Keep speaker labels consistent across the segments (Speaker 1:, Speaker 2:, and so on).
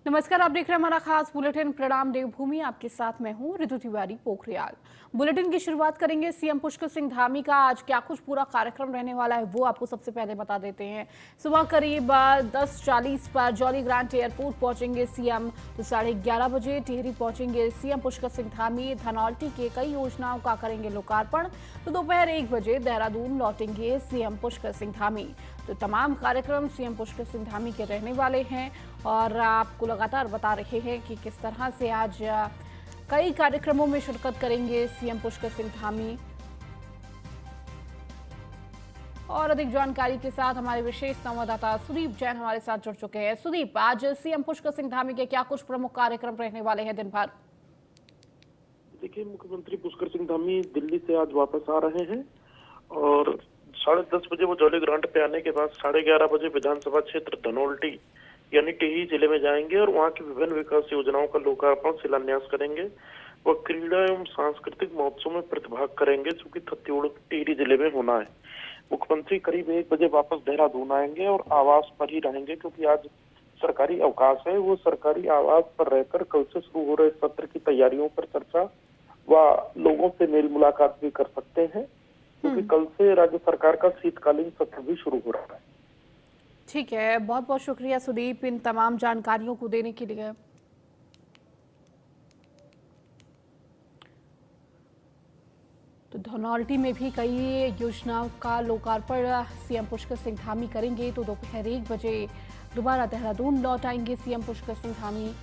Speaker 1: नमस्कार, आप देख रहे हैं हमारा खास बुलेटिन प्रणाम देवभूमि। आपके साथ मैं हूं ऋतु तिवारी पोखरियाल। बुलेटिन की शुरुआत करेंगे सीएम पुष्कर सिंह धामी का आज क्या कुछ पूरा कार्यक्रम रहने वाला है वो आपको सबसे पहले बता देते हैं। सुबह करीब 10:40 पर जॉली ग्रांट एयरपोर्ट पहुंचेंगे सीएम, तो 11:30 बजे टिहरी पहुंचेंगे सीएम पुष्कर सिंह धामी। धनौल्टी के कई योजनाओं का करेंगे लोकार्पण, तो दोपहर 1 बजे देहरादून लौटेंगे सीएम पुष्कर सिंह धामी। तो तमाम कार्यक्रम सीएम पुष्कर सिंह धामी के रहने वाले हैं और आपको लगातार बता रहे हैं कि किस तरह से आज कई कार्यक्रमों में शिरकत करेंगे सीएम पुष्कर सिंह धामी। और अधिक जानकारी के साथ हमारे विशेष संवाददाता सुदीप जैन हमारे साथ जुड़ चुके हैं। सुदीप, आज सीएम पुष्कर सिंह धामी के क्या कुछ प्रमुख कार्यक्रम रहने वाले हैं दिन भर?
Speaker 2: देखिए, मुख्यमंत्री पुष्कर सिंह धामी दिल्ली से आज वापस आ रहे हैं और 10:30 बजे वो जॉली ग्रांट पे आने के बाद 11:30 बजे विधानसभा क्षेत्र धनौल्टी यानी टिहरी जिले में जाएंगे और वहां की विभिन्न विकास योजनाओं का लोकार्पण शिलान्यास करेंगे। वह क्रीड़ा एवं सांस्कृतिक महोत्सव में प्रतिभाग करेंगे, जो कि थत्यूड़ टिहरी जिले में होना है। मुख्यमंत्री करीब 1 बजे वापस देहरादून आएंगे और आवास पर ही रहेंगे, क्योंकि आज सरकारी अवकाश है। वो सरकारी आवास पर रहकर कल से शुरू हो रहे सत्र की तैयारियों पर चर्चा व लोगों से मेल मुलाकात भी कर सकते हैं, क्योंकि कल से राज्य सरकार का शीतकालीन सत्र भी शुरू हो रहा है।
Speaker 1: ठीक है, बहुत बहुत शुक्रिया सुदीप इन तमाम जानकारियों को देने के लिए। तो धनौल्टी में भी कई योजनाओं का लोकार्पण सीएम पुष्कर सिंह धामी करेंगे, तो दोपहर 1 बजे दोबारा देहरादून लौट आएंगे सीएम पुष्कर सिंह धामी।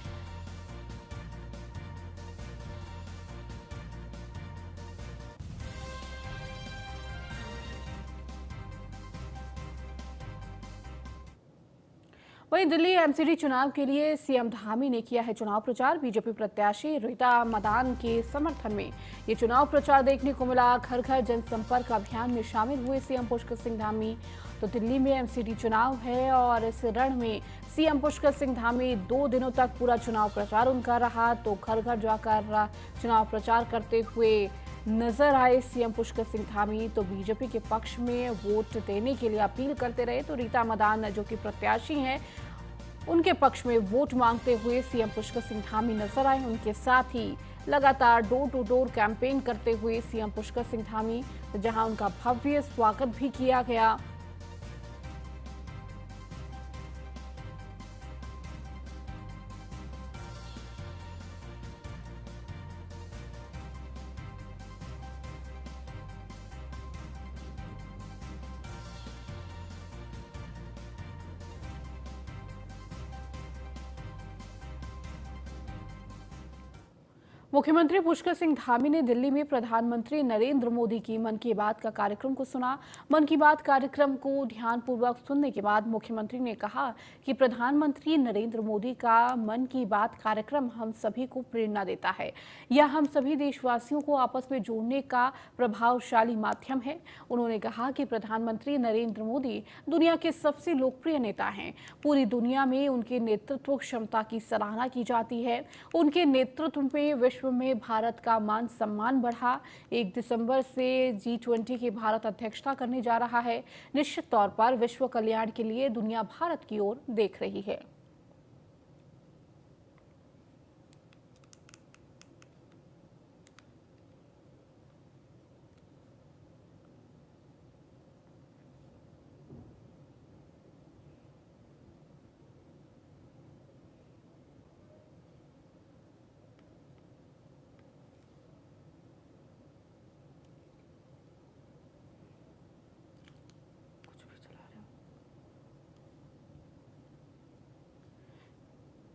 Speaker 1: वहीं दिल्ली एमसीडी चुनाव के लिए सीएम धामी ने किया है चुनाव प्रचार। बीजेपी प्रत्याशी रीता मदान के समर्थन में ये चुनाव प्रचार देखने को मिला। घर घर जनसंपर्क अभियान में शामिल हुए सीएम पुष्कर सिंह धामी। तो दिल्ली में एमसीडी चुनाव है और इस रण में सीएम पुष्कर सिंह धामी 2 दिनों तक पूरा चुनाव प्रचार उनका रहा। तो घर घर जाकर चुनाव प्रचार करते हुए नजर आए सीएम पुष्कर सिंह धामी। तो बीजेपी के पक्ष में वोट देने के लिए अपील करते रहे। तो रीता मदान जो कि प्रत्याशी हैं, उनके पक्ष में वोट मांगते हुए सीएम पुष्कर सिंह धामी नजर आए। उनके साथ ही लगातार डोर टू डोर कैंपेन करते हुए सीएम पुष्कर सिंह धामी, जहां उनका भव्य स्वागत भी किया गया। मुख्यमंत्री पुष्कर सिंह धामी ने दिल्ली में प्रधानमंत्री नरेंद्र मोदी की मन की बात का कार्यक्रम को सुना। मन की बात कार्यक्रम को ध्यानपूर्वक सुनने के बाद मुख्यमंत्री ने कहा कि प्रधानमंत्री नरेंद्र मोदी का मन की बात कार्यक्रम हम सभी को प्रेरणा देता है। यह हम सभी देशवासियों को आपस में जोड़ने का प्रभावशाली माध्यम है। उन्होंने कहा कि प्रधानमंत्री नरेंद्र मोदी दुनिया के सबसे लोकप्रिय नेता हैं। पूरी दुनिया में उनके नेतृत्व क्षमता की सराहना की जाती है। उनके नेतृत्व में विश्व में भारत का मान सम्मान बढ़ा। 1 दिसंबर से G20 की भारत अध्यक्षता करने जा रहा है। निश्चित तौर पर विश्व कल्याण के लिए दुनिया भारत की ओर देख रही है।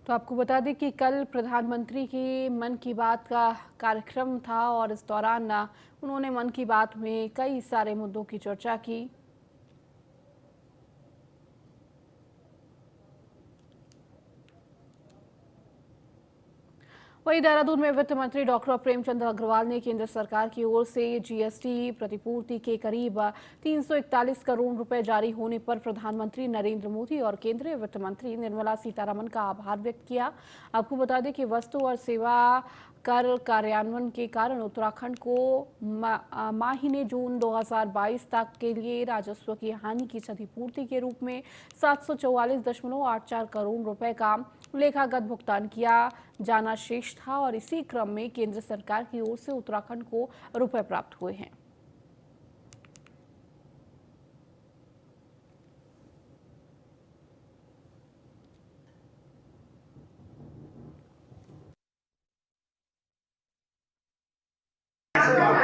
Speaker 1: तो आपको बता दें कि कल प्रधानमंत्री की मन की बात का कार्यक्रम था और इस दौरान उन्होंने मन की बात में कई सारे मुद्दों की चर्चा की। वहीं देहरादून में वित्त मंत्री डॉक्टर प्रेमचंद अग्रवाल ने केंद्र सरकार की ओर से जीएसटी प्रतिपूर्ति के करीब 341 करोड़ रुपए जारी होने पर प्रधानमंत्री नरेंद्र मोदी और केंद्रीय वित्त मंत्री निर्मला सीतारमण का आभार व्यक्त किया। आपको बता दें कि वस्तु और सेवा कर कार्यान्वयन के कारण उत्तराखंड को महीने जून 2022 तक के लिए राजस्व की हानि की क्षतिपूर्ति के रूप में 744.84 करोड़ रुपए का लेखागत भुगतान किया जाना शेष था और इसी क्रम में केंद्र सरकार की ओर से उत्तराखंड को रुपए प्राप्त हुए हैं।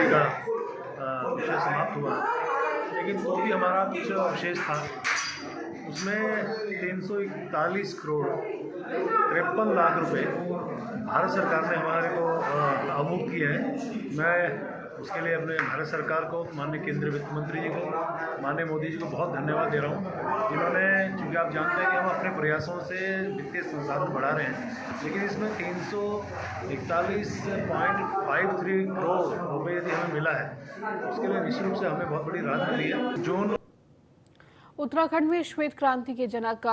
Speaker 3: का विषय समाप्त हुआ, लेकिन तो भी हमारा कुछ अवशेष था। उसमें 341 करोड़ 53 लाख रुपए भारत सरकार ने हमारे को अवमुक्त किए हैं। मैं उसके लिए अपने भारत सरकार को, माननीय केंद्रीय वित्त मंत्री जी को, माननीय मोदी जी को बहुत धन्यवाद दे रहा हूँ, जिन्होंने, चूँकि आप जानते हैं कि हम अपने प्रयासों से वित्तीय संसाधन बढ़ा रहे हैं, लेकिन इसमें 341.53 करोड़ रुपये यदि हमें मिला है, उसके लिए निश्चित रूप से हमें बहुत बड़ी राहत मिली है। जून
Speaker 1: उत्तराखंड में श्वेत क्रांति के जनक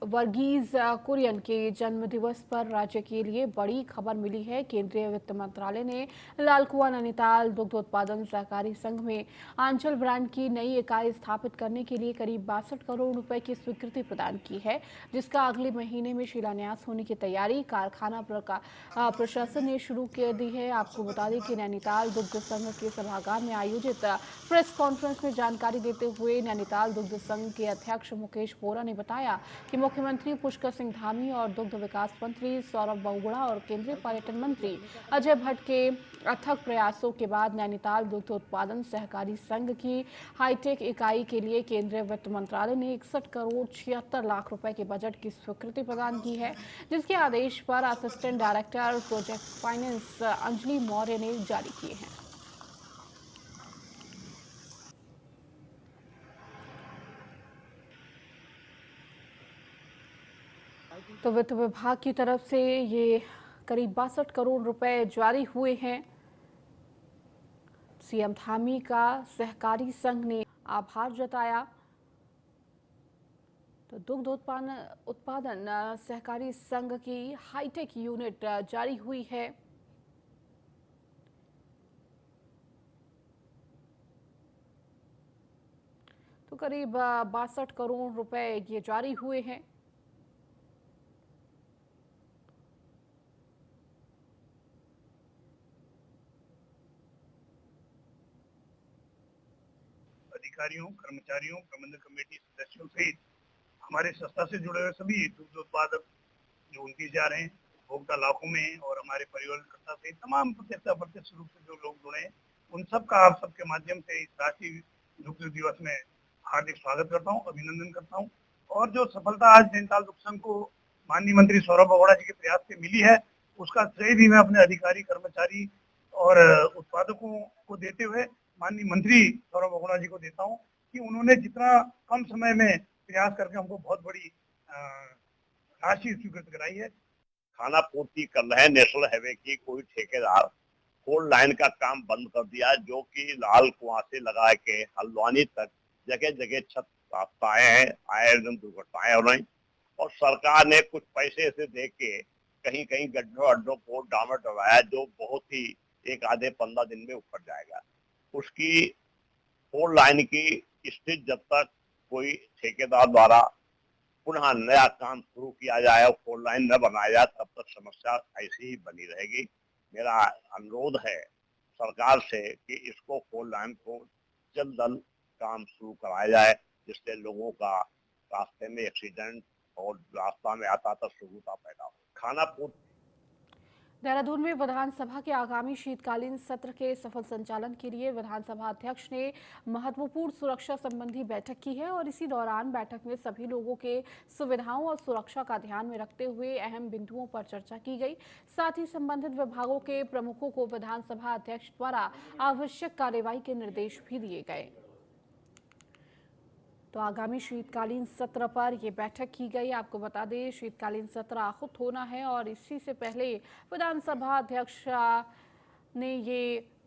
Speaker 1: वर्गीज कुरियन के जन्म दिवस पर राज्य के लिए बड़ी खबर मिली है। केंद्रीय वित्त मंत्रालय ने लाल कुआं नैनीताल दुग्ध उत्पादन सहकारी संघ में आंचल ब्रांड की नई इकाई स्थापित करने के लिए करीब 62 करोड़ रुपए की स्वीकृति प्रदान की है, जिसका अगले महीने में शिलान्यास होने की तैयारी कारखाना प्रशासन ने शुरू कर दी है। आपको बता दें कि नैनीताल दुग्ध संघ के सभागार में आयोजित प्रेस कॉन्फ्रेंस में जानकारी देते हुए नैनीताल दुग्ध संघ के अध्यक्ष मुकेश बोरा ने बताया कि मुख्यमंत्री पुष्कर सिंह धामी और दुग्ध विकास मंत्री सौरभ बहुगुणा और केंद्रीय पर्यटन मंत्री अजय भट्ट के अथक प्रयासों के बाद नैनीताल दुग्ध उत्पादन सहकारी संघ की हाईटेक इकाई के लिए केंद्रीय वित्त मंत्रालय ने 61 करोड़ 76 लाख रुपए के बजट की स्वीकृति प्रदान की है, जिसके आदेश पर assistant director project finance Anjali Maurya ने जारी किए हैं। तो वित्त विभाग की तरफ से ये करीब 62 करोड़ रुपए जारी हुए हैं। सीएम धामी का सहकारी संघ ने आभार जताया। तो दुग्ध उत्पादन सहकारी संघ की हाईटेक यूनिट जारी हुई है। तो करीब 62 करोड़ रुपए ये जारी हुए हैं।
Speaker 4: अधिकारियों, कर्मचारियों, प्रबंधन कमेटी सदस्यों सहित हमारे संस्था से जुड़े हुए सभी दुग्ध उत्पादक जो 29 जा रहे हैं, उपभोक्ता लाखों में और हमारे परिवारकर्ता सहित तमाम प्रत्यक्ष अप्रत्यक्ष रूप से जो लोग जुड़े हैं, उन सब का आप सबके माध्यम से इस राष्ट्रीय दुग्ध दिवस में हार्दिक स्वागत करता हूँ, अभिनंदन करता हूँ। और जो सफलता आज नैनीताल दुग्ध संघ को माननीय मंत्री सौरभ बहुगुणा जी के प्रयास से मिली है, उसका श्रेय भी मैं अपने अधिकारी, कर्मचारी और उत्पादकों को देते हुए माननीय मंत्री सौरभ बहुगुणा जी को देता हूँ कि उन्होंने जितना कम समय में प्रयास करके हमको बहुत बड़ी राशि स्वीकृत कराई है।
Speaker 5: खाना पूर्ति कर रहे नेशनल हाईवे की कोई ठेकेदार फोर लाइन का काम बंद कर दिया, जो कि लाल कुआं से लगा के हल्द्वानी तक जगह जगह छत रास्ताएं हैं, आयोजन दुर्घटनाएं हो रही और सरकार ने कुछ पैसे से दे के कहीं कहीं गड्ढों अड्डों को डामर डलवाया, जो बहुत ही एक आधे 15 दिन में ऊपर जाएगा। उसकी फोर लाइन की स्थिति जब तक कोई ठेकेदार द्वारा पुनः नया काम शुरू किया जाए और फोर लाइन न बनाया जाए, तब तक समस्या ऐसी ही बनी रहेगी। मेरा अनुरोध है सरकार से कि इसको फोर लाइन को जल्द जल्द काम शुरू कराया जाए, जिससे लोगों का रास्ते में एक्सीडेंट और रास्ता में यातायात सुगमता पैदा हो। खाना पूर्ति
Speaker 1: देहरादून में विधानसभा के आगामी शीतकालीन सत्र के सफल संचालन के लिए विधानसभा अध्यक्ष ने महत्वपूर्ण सुरक्षा संबंधी बैठक की है और इसी दौरान बैठक में सभी लोगों के सुविधाओं और सुरक्षा का ध्यान में रखते हुए अहम बिंदुओं पर चर्चा की गई। साथ ही संबंधित विभागों के प्रमुखों को विधानसभा अध्यक्ष द्वारा आवश्यक कार्रवाई के निर्देश भी दिए गए। तो आगामी शीतकालीन सत्र पर ये बैठक की गई। आपको बता दें शीतकालीन सत्र आहूत होना है और इसी से पहले विधानसभा अध्यक्ष ने ये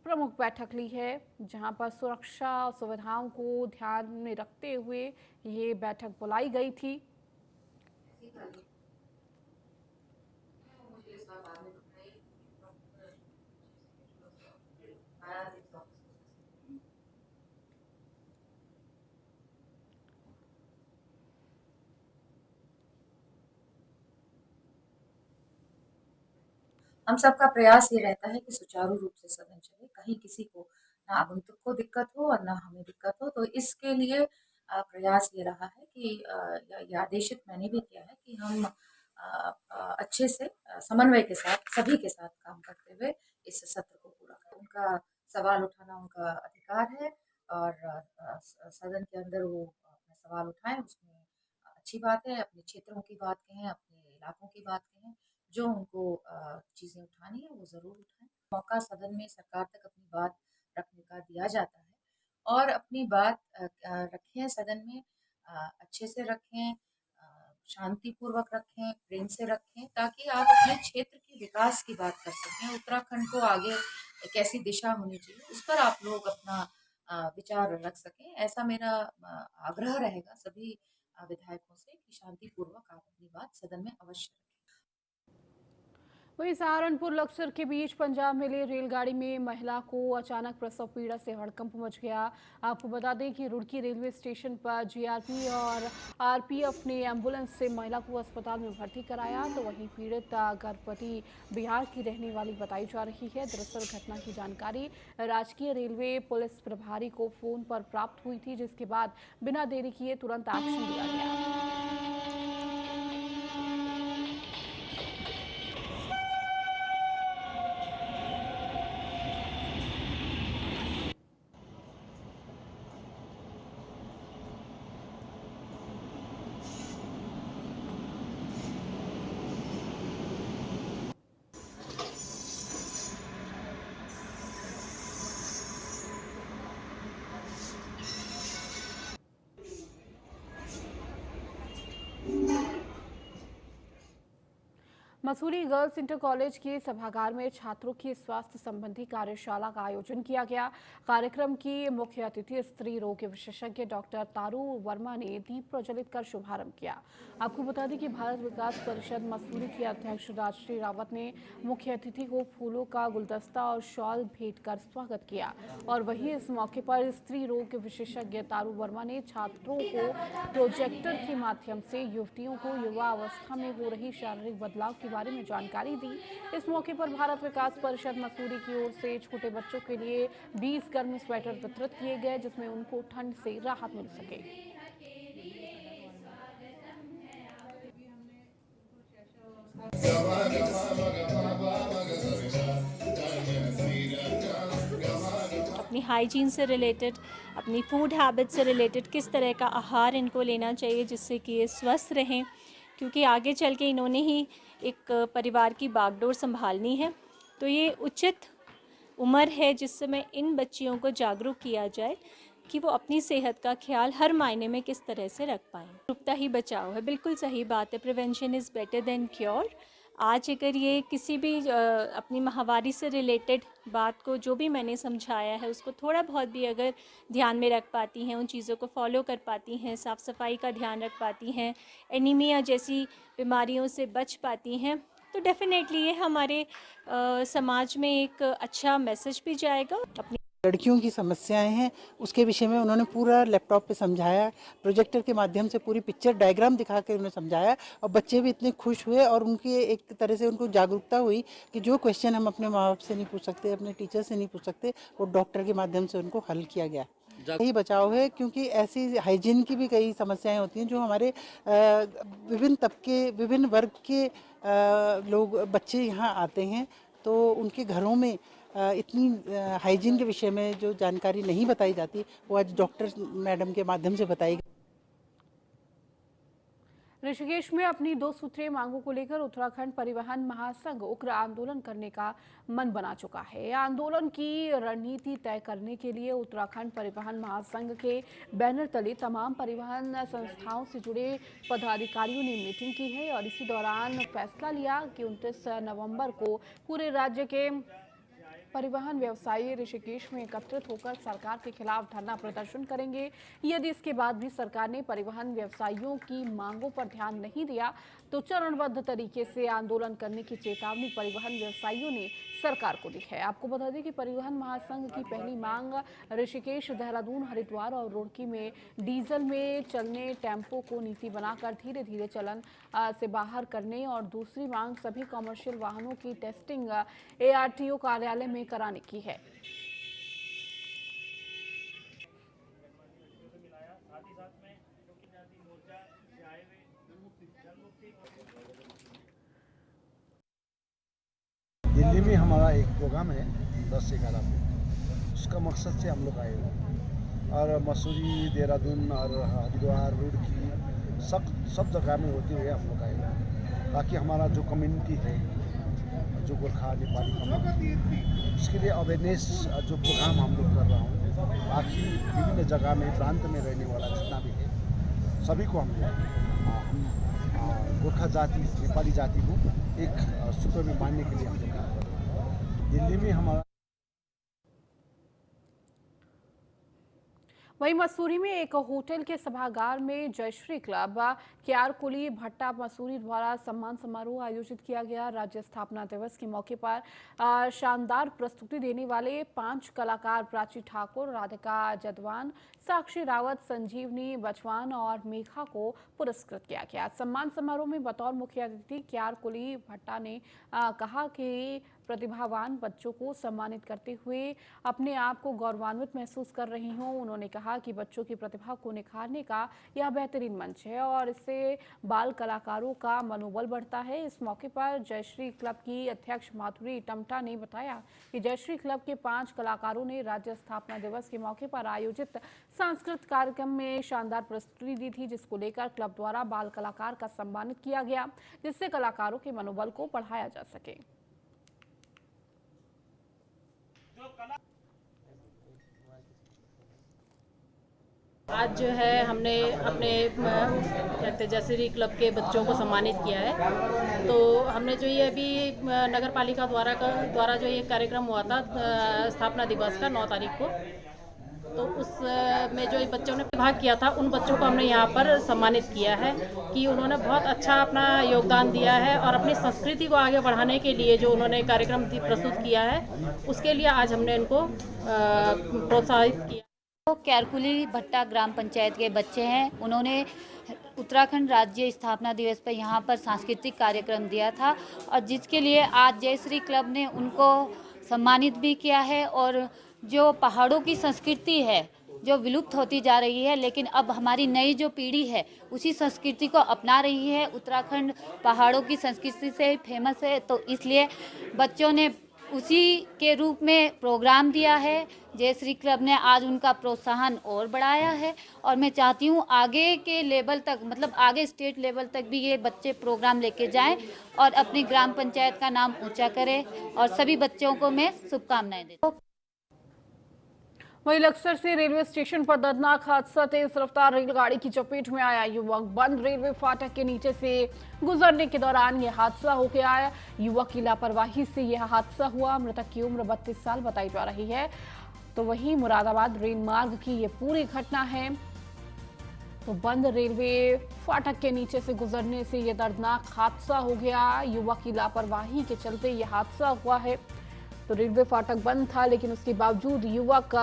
Speaker 1: प्रमुख बैठक ली है, जहां पर सुरक्षा और सुविधाओं को ध्यान में रखते हुए ये बैठक बुलाई गई थी।
Speaker 6: हम सबका प्रयास ये रहता है कि सुचारू रूप से सदन चले, कहीं किसी को ना आगंतुक को दिक्कत हो और ना हमें दिक्कत हो। तो इसके लिए प्रयास ये रहा है कि ये आदेशित मैंने भी किया है कि हम अच्छे से समन्वय के साथ सभी के साथ काम करते हुए इस सत्र को पूरा करें। उनका सवाल उठाना उनका अधिकार है और सदन के अंदर वो अपना सवाल उठाएं, उसमें अच्छी बात है। अपने क्षेत्रों की बात कहें, अपने इलाकों की बात कहें, जो उनको चीज़ें उठानी है वो ज़रूर उठाएं। मौका सदन में सरकार तक अपनी बात रखने का दिया जाता है और अपनी बात रखें सदन में, अच्छे से रखें, शांतिपूर्वक रखें, प्रेम से रखें, ताकि आप अपने क्षेत्र के विकास की बात कर सकें। उत्तराखंड को आगे एक ऐसी दिशा होनी चाहिए, उस पर आप लोग अपना विचार रख सकें। ऐसा मेरा आग्रह रहेगा सभी विधायकों से कि शांतिपूर्वक आप अपनी बात सदन में अवश्य रखें।
Speaker 1: वहीं सहारनपुर लक्सर के बीच पंजाब में ले रेलगाड़ी में महिला को अचानक प्रसव पीड़ा से हड़कंप मच गया। आपको बता दें कि रुड़की रेलवे स्टेशन पर जीआरपी और आरपीएफ ने एंबुलेंस से महिला को अस्पताल में भर्ती कराया, तो वहीं पीड़ित गर्भवती बिहार की रहने वाली बताई जा रही है। दरअसल घटना की जानकारी राजकीय रेलवे पुलिस प्रभारी को फोन पर प्राप्त हुई थी, जिसके बाद बिना देरी किए तुरंत एक्शन लिया गया। मसूरी गर्ल्स इंटर कॉलेज के सभागार में छात्रों की स्वास्थ्य संबंधी कार्यशाला का आयोजन किया गया। कार्यक्रम की मुख्य अतिथि स्त्री रोग विशेषज्ञ डॉक्टर तारू वर्मा ने दीप प्रज्वलित कर शुभारंभ किया। आपको बता दें कि भारत विकास परिषद मसूरी के अध्यक्ष राजश्री रावत ने मुख्य अतिथि को फूलों का गुलदस्ता और शॉल भेंट कर स्वागत किया। और वहीं इस मौके पर स्त्री रोग विशेषज्ञ तारू वर्मा ने छात्रों को प्रोजेक्टर के माध्यम से युवतियों को युवा अवस्था में हो रही शारीरिक बदलाव के बारे में जानकारी दी। इस मौके पर भारत विकास परिषद मसूरी की ओर से छोटे बच्चों के लिए 20 गर्म स्वेटर वितरित किए गए, जिसमें उनको ठंड से राहत मिल सके।
Speaker 7: अपनी हाइजीन से रिलेटेड, अपनी फूड हैबिट से रिलेटेड किस तरह का आहार इनको लेना चाहिए जिससे कि ये स्वस्थ रहें, क्योंकि आगे चल के इन्होंने ही एक परिवार की बागडोर संभालनी है। तो ये उचित उम्र है जिस समय इन बच्चियों को जागरूक किया जाए कि वो अपनी सेहत का ख्याल हर मायने में किस तरह से रख पाएँ। जागरूकता ही बचाव है, बिल्कुल सही बात है। Prevention is better than cure. आज अगर ये किसी भी अपनी माहवारी से रिलेटेड बात को जो भी मैंने समझाया है उसको थोड़ा बहुत भी अगर ध्यान में रख पाती हैं, उन चीज़ों को फॉलो कर पाती हैं, साफ़ सफाई का ध्यान रख पाती हैं, एनीमिया जैसी बीमारियों से बच पाती हैं, तो डेफिनेटली ये हमारे समाज में एक अच्छा मैसेज भी जाएगा। अपनी
Speaker 8: लड़कियों की समस्याएं हैं उसके विषय में उन्होंने पूरा लैपटॉप पे समझाया, प्रोजेक्टर के माध्यम से पूरी पिक्चर डायग्राम दिखा कर उन्हें समझाया और बच्चे भी इतने खुश हुए और उनकी एक तरह से उनको जागरूकता हुई कि जो क्वेश्चन हम अपने माँ बाप से नहीं पूछ सकते, अपने टीचर से नहीं पूछ सकते, वो डॉक्टर के माध्यम से उनको हल किया गया। यही बचाव है, क्योंकि ऐसी हाइजीन की भी कई समस्याएं होती हैं जो हमारे विभिन्न तबके, विभिन्न वर्ग के लोग बच्चे यहाँ आते हैं, तो उनके घरों में इतनी हाइजीन के विषय में जो जानकारी नहीं बताई जाती वो आज डॉक्टर मैडम के माध्यम से बताई गई।
Speaker 1: ऋषिकेश में अपनी 2 सूत्रीय मांगों को लेकर उत्तराखंड परिवहन महासंघ उग्र आंदोलन करने का मन बना चुका है। आंदोलन की रणनीति तय करने के लिए उत्तराखंड परिवहन महासंघ के बैनर तले तमाम परिवहन संस्थाओं से जुड़े पदाधिकारियों ने मीटिंग की है और इसी दौरान फैसला लिया कि 29 नवंबर को पूरे राज्य के परिवहन व्यवसायी ऋषिकेश में एकत्रित होकर सरकार के खिलाफ धरना प्रदर्शन करेंगे। यदि इसके बाद भी सरकार ने परिवहन व्यवसायियों की मांगों पर ध्यान नहीं दिया तो चरणबद्ध तरीके से आंदोलन करने की चेतावनी परिवहन व्यवसायियों ने सरकार को दी है। आपको बता दें कि परिवहन महासंघ की पहली मांग ऋषिकेश, देहरादून, हरिद्वार और रुड़की में डीजल में चलने टेम्पो को नीति बनाकर धीरे धीरे चलन से बाहर करने और दूसरी मांग सभी कॉमर्शियल वाहनों की टेस्टिंग ARTO कार्यालय में कराने की है।
Speaker 9: दिल्ली में हमारा एक प्रोग्राम है 10 से 11 को, उसका मकसद से हम लोग आए हैं और मसूरी, देहरादून और हरिद्वार, रुड़की सब जगह में होते हुए हम लोग आए हैं ताकि हमारा जो कम्युनिटी है, जो गोरखा नेपाली कम्युनिटी, उसके लिए अवेयरनेस जो प्रोग्राम हम लोग कर रहा हूँ बाकी विभिन्न जगह में प्रांत में रहने वाला जितना भी है सभी को हम गोरखा जाति, नेपाली जाति को एक सूत्र में बांधने के लिए हम लोग दिल्ली में हमारा।
Speaker 1: वहीं मसूरी में एक होटल के सभागार में जयश्री क्लब क्यारकुली भट्टा मसूरी द्वारा सम्मान समारोह आयोजित किया गया। राज्य स्थापना दिवस के मौके पर शानदार प्रस्तुति देने वाले 5 कलाकार प्राची ठाकुर, राधिका जदवान, साक्षी रावत, संजीवनी बचवान और मेघा को पुरस्कृत किया गया। सम्मान समारोह में बतौर मुख्य अतिथि क्यारकुली भट्टा ने कहा कि प्रतिभावान बच्चों को सम्मानित करते हुए अपने आप को गौरवान्वित महसूस कर रही हूं। उन्होंने कहा कि बच्चों की प्रतिभा को निखारने का यह बेहतरीन मंच है और इससे बाल कलाकारों का मनोबल बढ़ता है। इस मौके पर जयश्री क्लब की अध्यक्ष माधुरी टमटा ने बताया कि जयश्री क्लब के 5 कलाकारों ने राज्य स्थापना दिवस के मौके पर आयोजित सांस्कृतिक कार्यक्रम में शानदार प्रस्तुति दी थी, जिसको लेकर क्लब द्वारा बाल कलाकार का सम्मानित किया गया, जिससे कलाकारों के मनोबल को बढ़ाया जा सके।
Speaker 10: आज जो है हमने अपने कहते जयश्री क्लब के बच्चों को सम्मानित किया है। तो हमने जो ये अभी नगर पालिका द्वारा जो ये कार्यक्रम हुआ था स्थापना दिवस का 9 तारीख को, तो उसमें जो बच्चों ने भाग किया था उन बच्चों को हमने यहाँ पर सम्मानित किया है कि उन्होंने बहुत अच्छा अपना योगदान दिया है और अपनी संस्कृति को आगे बढ़ाने के लिए जो उन्होंने कार्यक्रम प्रस्तुत किया है उसके लिए आज हमने इनको प्रोत्साहित किया।
Speaker 11: तो क्यारकुली भट्टा ग्राम पंचायत के बच्चे हैं। उन्होंने उत्तराखंड राज्य स्थापना दिवस पर यहाँ पर सांस्कृतिक कार्यक्रम दिया था और जिसके लिए आज जयश्री क्लब ने उनको सम्मानित भी किया है। और जो पहाड़ों की संस्कृति है जो विलुप्त होती जा रही है, लेकिन अब हमारी नई जो पीढ़ी है उसी संस्कृति को अपना रही है। उत्तराखंड पहाड़ों की संस्कृति से फेमस है, तो इसलिए बच्चों ने उसी के रूप में प्रोग्राम दिया है। जयश्री क्लब ने आज उनका प्रोत्साहन और बढ़ाया है और मैं चाहती हूँ आगे के लेवल तक, मतलब आगे स्टेट लेवल तक भी ये बच्चे प्रोग्राम लेके जाएं और अपनी ग्राम पंचायत का नाम ऊंचा करें और सभी बच्चों को मैं शुभकामनाएं देती हूँ।
Speaker 1: वहीं लक्सर से रेलवे स्टेशन पर दर्दनाक हादसा, तेज रफ्तार रेलगाड़ी की चपेट में आया युवक। बंद रेलवे फाटक के नीचे से गुजरने के दौरान यह हादसा हो गया है। युवक की लापरवाही से यह हादसा हुआ। मृतक की उम्र 32 साल बताई जा रही है। तो वहीं मुरादाबाद रेल मार्ग की ये पूरी घटना है। तो बंद रेलवे फाटक के नीचे से गुजरने से यह दर्दनाक हादसा हो गया। युवक की लापरवाही के चलते यह हादसा हुआ है। तो रेलवे फाटक बंद था, लेकिन उसके बावजूद युवक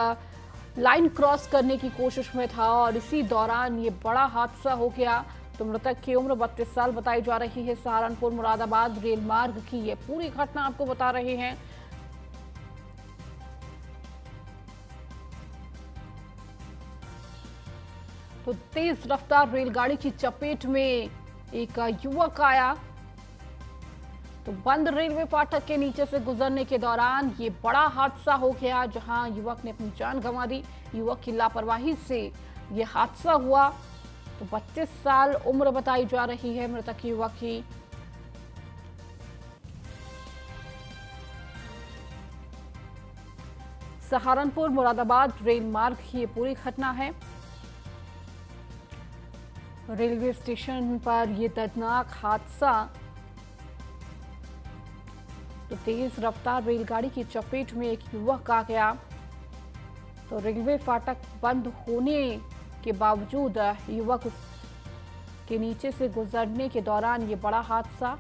Speaker 1: लाइन क्रॉस करने की कोशिश में था और इसी दौरान ये बड़ा हादसा हो गया। तो मृतक की उम्र 32 साल बताई जा रही है। सहारनपुर मुरादाबाद रेल मार्ग की ये पूरी घटना आपको बता रहे हैं। तो तेज रफ्तार रेलगाड़ी की चपेट में एक युवक आया। तो बंद रेलवे फाटक के नीचे से गुजरने के दौरान ये बड़ा हादसा हो गया, जहां युवक ने अपनी जान गंवा दी। युवक की लापरवाही से ये हादसा हुआ। तो 32 साल उम्र बताई जा रही है मृतक युवक की। सहारनपुर मुरादाबाद रेल मार्ग की ये पूरी घटना है। रेलवे स्टेशन पर यह दर्दनाक हादसा, तो तेज रफ्तार रेलगाड़ी की चपेट में एक युवक आ गया। तो रेलवे फाटक बंद होने के बावजूद युवक के नीचे से गुजरने के दौरान ये बड़ा हादसा